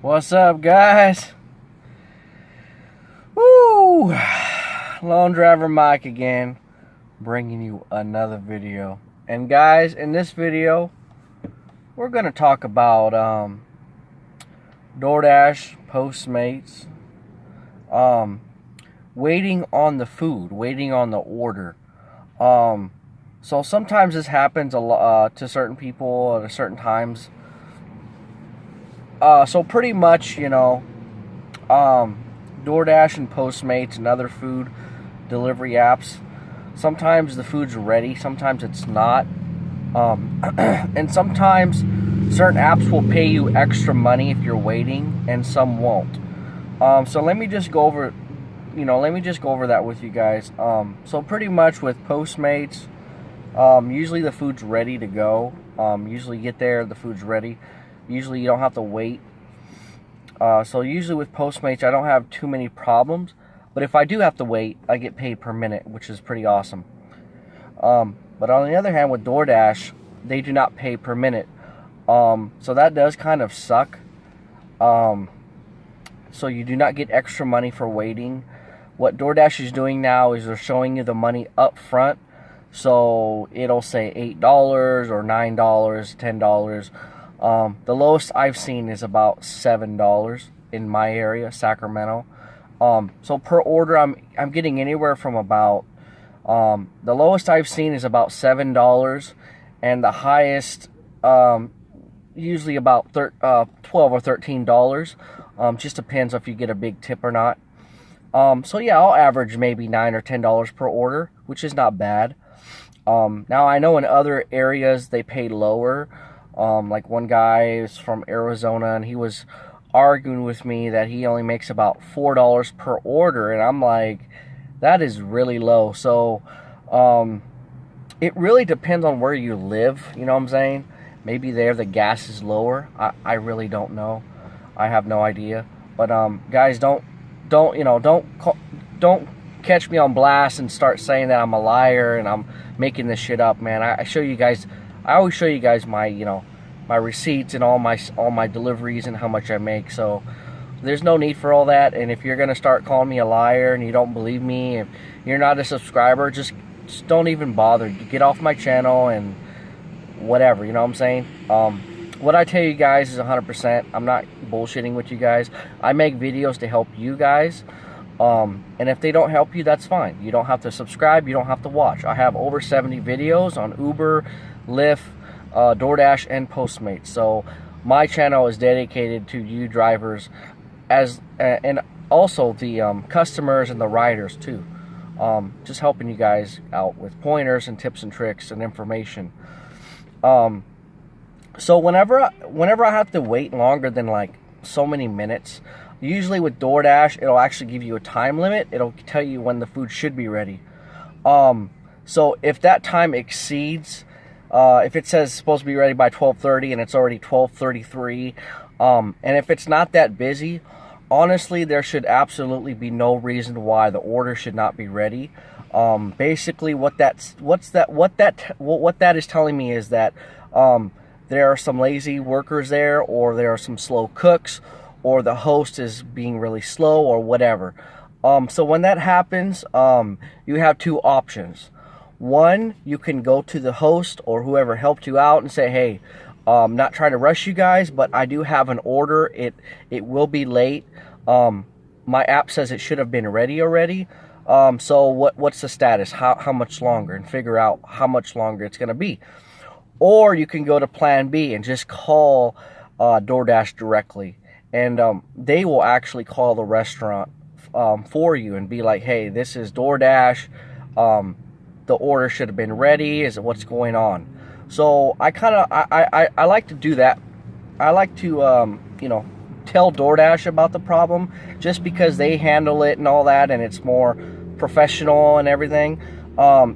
What's up, guys? Woo! Lone Driver Mike again, bringing you another video. And guys, in this video, we're gonna talk about Doordash, Postmates, waiting on the food, waiting on the order. So sometimes this happens a lot to certain people at certain times. So pretty much, DoorDash and Postmates and other food delivery apps, sometimes the food's ready, sometimes it's not. And sometimes certain apps will pay you extra money if you're waiting, and some won't. So let me just go over, that with you guys. So pretty much with Postmates, usually the food's ready to go. Usually you get there, the food's ready. Usually you don't have to wait. So usually with Postmates, I don't have too many problems. But if I do have to wait, I get paid per minute, which is pretty awesome. But on the other hand, with DoorDash, they do not pay per minute. So that does kind of suck. So you do not get extra money for waiting. What DoorDash is doing now is they're showing you the money up front. So it'll say $8 or $9, $10. The lowest I've seen is about $7 in my area, Sacramento. So per order, I'm getting anywhere from about, the lowest I've seen is about $7, and the highest, usually about 12 or $13. Just depends if you get a big tip or not. So yeah, I'll average maybe $9 or $10 per order, which is not bad. Now I know in other areas they pay lower. Like one guy is from Arizona, and he was arguing with me that he only makes about $4 per order, and I'm like, that is really low. So it really depends on where you live, you know what I'm saying? Maybe there the gas is lower. I really don't know. I have no idea. But guys, don't catch me on blast and start saying that I'm a liar and I'm making this shit up, man. I always show you guys my, my receipts and all my deliveries and how much I make. So there's no need for all that. And if you're gonna start calling me a liar and you don't believe me, and you're not a subscriber, just don't even bother. Get off my channel and whatever. You know what I'm saying? What I tell you guys is 100%. I'm not bullshitting with you guys. I make videos to help you guys. And if they don't help you, that's fine. You don't have to subscribe. You don't have to watch. I have over 70 videos on Uber, Lyft, DoorDash, and Postmates. So my channel is dedicated to you drivers, and also the customers and the riders too. Just helping you guys out with pointers and tips and tricks and information. So whenever I have to wait longer than like so many minutes, usually with DoorDash, it'll actually give you a time limit. It'll tell you when the food should be ready. So if that time exceeds, if it says it's supposed to be ready by 12:30 and it's already 12:33, and if it's not that busy, honestly, there should absolutely be no reason why the order should not be ready. Basically, what that is telling me is that there are some lazy workers there, or there are some slow cooks, or the host is being really slow, or whatever. So when that happens, you have two options. One, you can go to the host or whoever helped you out and say, hey, I'm not trying to rush you guys, but I do have an order. It will be late. My app says it should have been ready already. So what's the status? How much longer? And figure out how much longer it's going to be. Or you can go to plan B and just call DoorDash directly. And they will actually call the restaurant for you and be like, hey, this is DoorDash. The order should have been ready. Is it what's going on? So I like to do that. I like to tell DoorDash about the problem, just because they handle it and all that, and it's more professional and everything.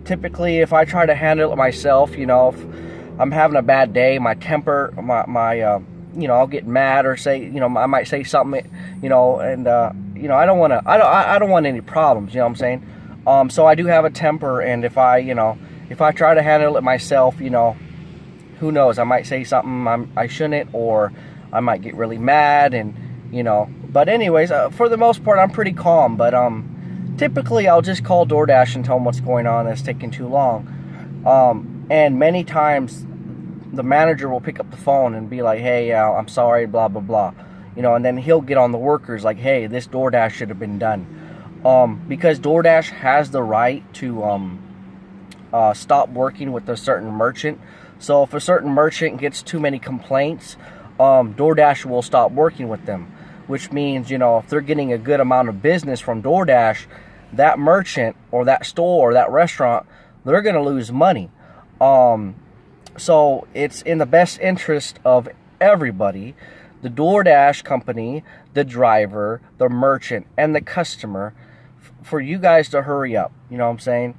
Typically, if I try to handle it myself, if I'm having a bad day, my temper, I'll get mad or say, I might say something, and I don't want any problems, you know what I'm saying? So I do have a temper, and if I try to handle it myself, who knows, I might say something I shouldn't, or I might get really mad, and you know. But anyways, for the most part, I'm pretty calm. But typically, I'll just call DoorDash and tell them what's going on. It's taking too long. And many times, the manager will pick up the phone and be like, "Hey, I'm sorry, blah blah blah," you know. And then he'll get on the workers like, "Hey, this DoorDash should have been done," because DoorDash has the right to stop working with a certain merchant. So if a certain merchant gets too many complaints, DoorDash will stop working with them, which means, you know, if they're getting a good amount of business from DoorDash, that merchant or that store or that restaurant, they're going to lose money. So it's in the best interest of everybody, the DoorDash company, the driver, the merchant, and the customer, for you guys to hurry up. You know what I'm saying?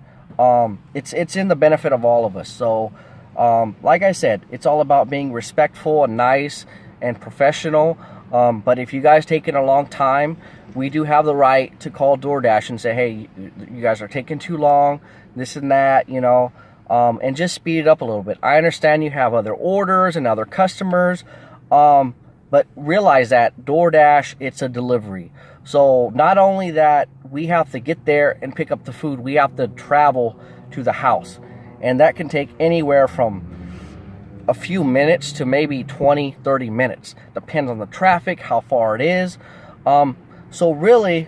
It's in the benefit of all of us. So like I said, it's all about being respectful and nice and professional. But if you guys taking a long time, we do have the right to call DoorDash and say, "Hey, you guys are taking too long, this and that," you know, and just speed it up a little bit. I understand you have other orders and other customers, but realize that DoorDash, it's a delivery. So not only that we have to get there and pick up the food, we have to travel to the house. And that can take anywhere from a few minutes to maybe 20, 30 minutes. Depends on the traffic, how far it is. So really,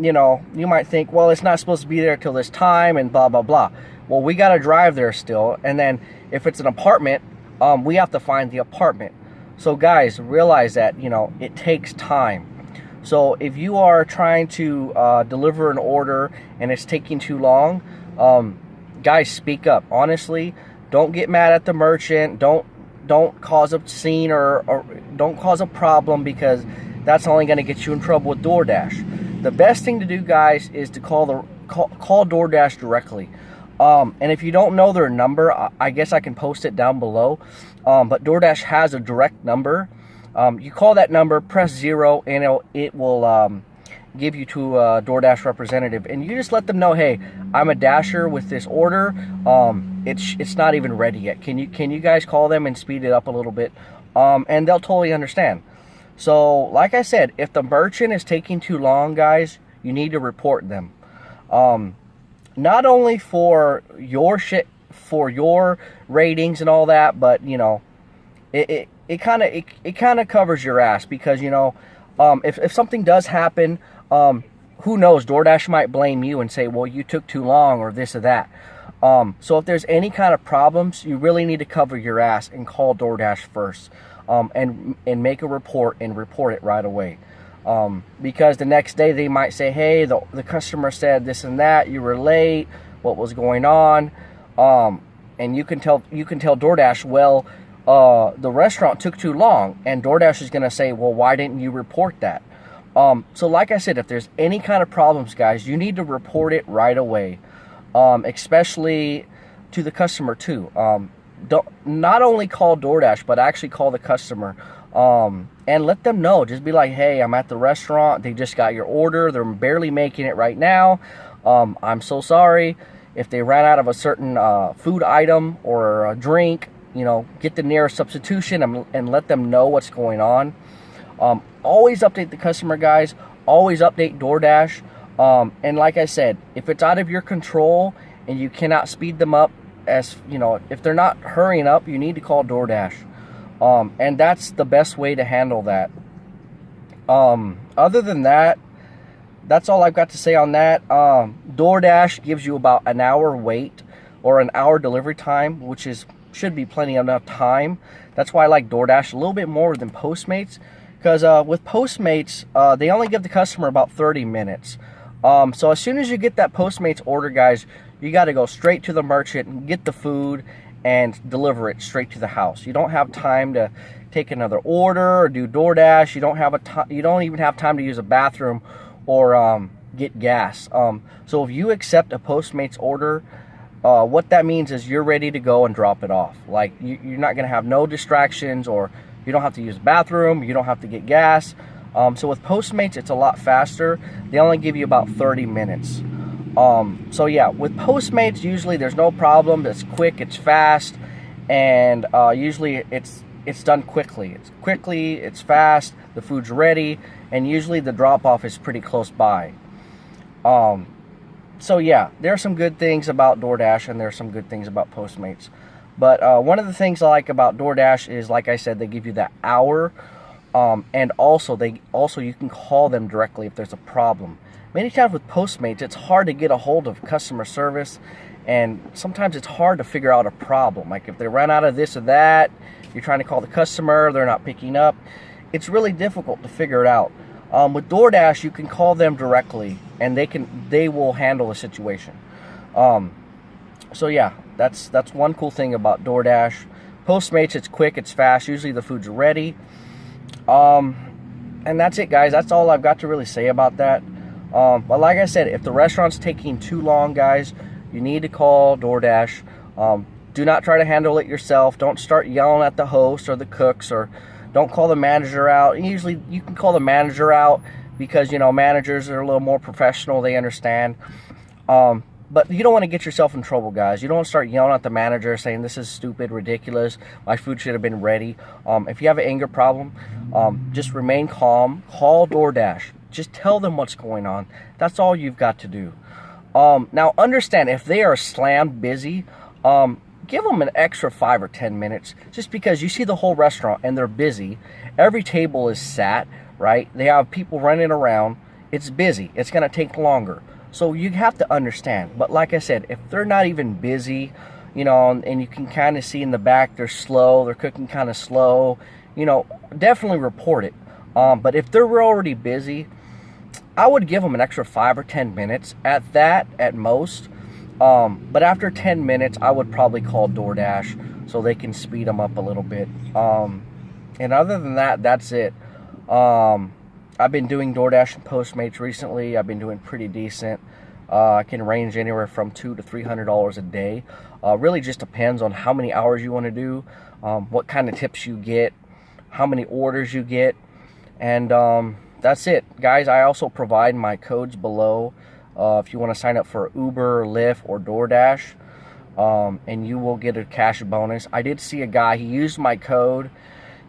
you know, you might think, well, it's not supposed to be there till this time and blah, blah, blah. Well, we got to drive there still. And then if it's an apartment, we have to find the apartment. So guys, realize that, you know, it takes time. So if you are trying to deliver an order and it's taking too long, guys, speak up. Honestly, don't get mad at the merchant. Don't cause a scene or don't cause a problem, because that's only going to get you in trouble with DoorDash. The best thing to do, guys, is to call DoorDash directly. And if you don't know their number, I guess I can post it down below. But DoorDash has a direct number. You call that number, press 0, and it will give you to a DoorDash representative, and you just let them know, "Hey, I'm a dasher with this order. It's not even ready yet. Can you guys call them and speed it up a little bit?" And they'll totally understand. So, like I said, if the merchant is taking too long, guys, you need to report them. Not only for your ratings and all that, but you know, it kind of covers your ass, because you know, if something does happen, who knows, DoorDash might blame you and say, "Well, you took too long," or this or that. So if there's any kind of problems, you really need to cover your ass and call DoorDash first, and make a report and report it right away. Because the next day they might say, "Hey, the customer said this and that, you were late, what was going on?" And you can tell DoorDash, "Well, the restaurant took too long," and DoorDash is going to say, "Well, why didn't you report that?" So like I said, if there's any kind of problems, guys, you need to report it right away, especially to the customer too. Don't not only call DoorDash, but actually call the customer, and let them know. Just be like, "Hey, I'm at the restaurant. They just got your order. They're barely making it right now. I'm so sorry. If they ran out of a certain food item or a drink, you know, get the nearest substitution and let them know what's going on." Always update the customer, guys. Always update DoorDash. And like I said, if it's out of your control and you cannot speed them up, as you know, if they're not hurrying up, you need to call DoorDash. And that's the best way to handle that. Other than that, that's all I've got to say on that. DoorDash gives you about an hour wait or an hour delivery time, which should be plenty enough time. That's why I like DoorDash a little bit more than Postmates, because with Postmates, they only give the customer about 30 minutes. So as soon as you get that Postmates order, guys, you got to go straight to the merchant and get the food and deliver it straight to the house. You don't have time to take another order or do DoorDash. You don't even have time to use a bathroom or get gas. So if you accept a Postmates order, what that means is you're ready to go and drop it off. Like, you're not going to have no distractions, or you don't have to use the bathroom, you don't have to get gas. So with Postmates, it's a lot faster. They only give you about 30 minutes. So yeah, with Postmates, usually there's no problem. It's quick, it's fast, and usually it's done quickly. It's fast, the food's ready, and usually the drop-off is pretty close by. So yeah, there are some good things about DoorDash, and there are some good things about Postmates. But one of the things I like about DoorDash is, like I said, they give you that hour, and also you can call them directly if there's a problem. Many times with Postmates, it's hard to get a hold of customer service, and sometimes it's hard to figure out a problem. Like if they run out of this or that, you're trying to call the customer, they're not picking up. It's really difficult to figure it out. With DoorDash, you can call them directly, and they will handle the situation. So yeah, that's one cool thing about DoorDash. Postmates, it's quick, it's fast. Usually the food's ready. And that's it, guys. That's all I've got to really say about that. But like I said, if the restaurant's taking too long, guys, you need to call DoorDash. Do not try to handle it yourself. Don't start yelling at the host or the cooks, or don't call the manager out. Usually you can call the manager out because, you know, managers are a little more professional. They understand. But you don't want to get yourself in trouble, guys. You don't want to start yelling at the manager saying, this is stupid, ridiculous, my food should have been ready. If you have an anger problem, just remain calm. Call DoorDash. Just tell them what's going on. That's all you've got to do. Now, understand, if they are slammed busy, give them an extra 5 or 10 minutes, just because you see the whole restaurant and they're busy. Every table is sat, right? They have people running around. It's busy. It's going to take longer. So you have to understand. But like I said, if they're not even busy, you know, and you can kind of see in the back they're slow, they're cooking kind of slow, you know, definitely report it. But if they're already busy, I would give them an extra 5 or 10 minutes at most. But after 10 minutes, I would probably call DoorDash so they can speed them up a little bit. And other than that, that's it. I've been doing DoorDash and Postmates recently. I've been doing pretty decent. I can range anywhere from $200 to $300 a day. Really just depends on how many hours you want to do, what kind of tips you get, how many orders you get, and that's it, guys. I also provide my codes below if you want to sign up for Uber, Lyft, or DoorDash, and you will get a cash bonus. I did see a guy, he used my code.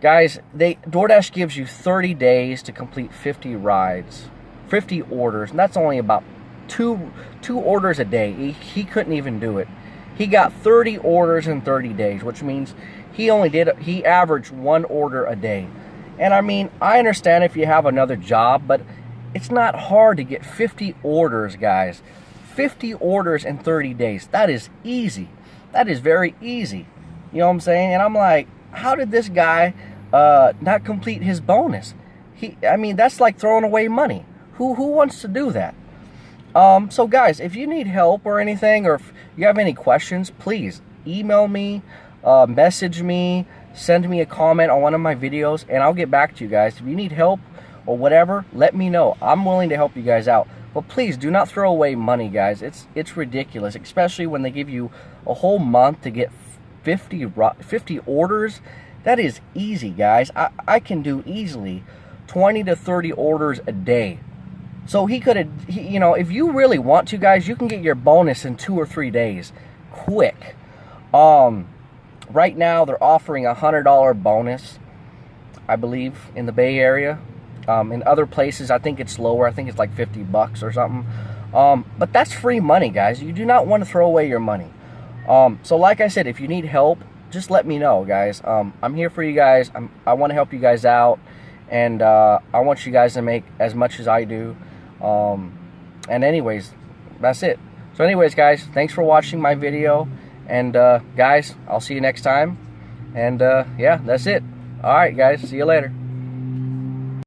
Guys, DoorDash gives you 30 days to complete 50 rides, 50 orders, and that's only about two orders a day. He couldn't even do it. He got 30 orders in 30 days, which means he averaged 1 order a day. And I mean, I understand if you have another job, but it's not hard to get 50 orders, guys. 50 orders in 30 days. That is easy. That is very easy. You know what I'm saying? And I'm like, how did this guy not complete his bonus? I mean, that's like throwing away money. Who wants to do that? So guys, if you need help or anything, or if you have any questions, please email me, message me, send me a comment on one of my videos, and I'll get back to you guys. If you need help or whatever, let me know. I'm willing to help you guys out. But please do not throw away money, guys. It's ridiculous, especially when they give you a whole month to get 50 orders. That is easy, guys. I can do easily 20 to 30 orders a day. So you know, if you really want to, guys, you can get your bonus in 2 or 3 days, quick. Right now they're offering a $100 bonus, I believe, in the Bay Area. In other places, I think it's lower. I think it's like $50 or something. But that's free money, guys. You do not want to throw away your money. So like I said, if you need help, just let me know, guys. I'm here for you guys. I want to help you guys out, and I want you guys to make as much as I do. And anyways, that's it. So anyways, guys, thanks for watching my video, and guys, I'll see you next time. And yeah, that's it. All right, guys, see you later.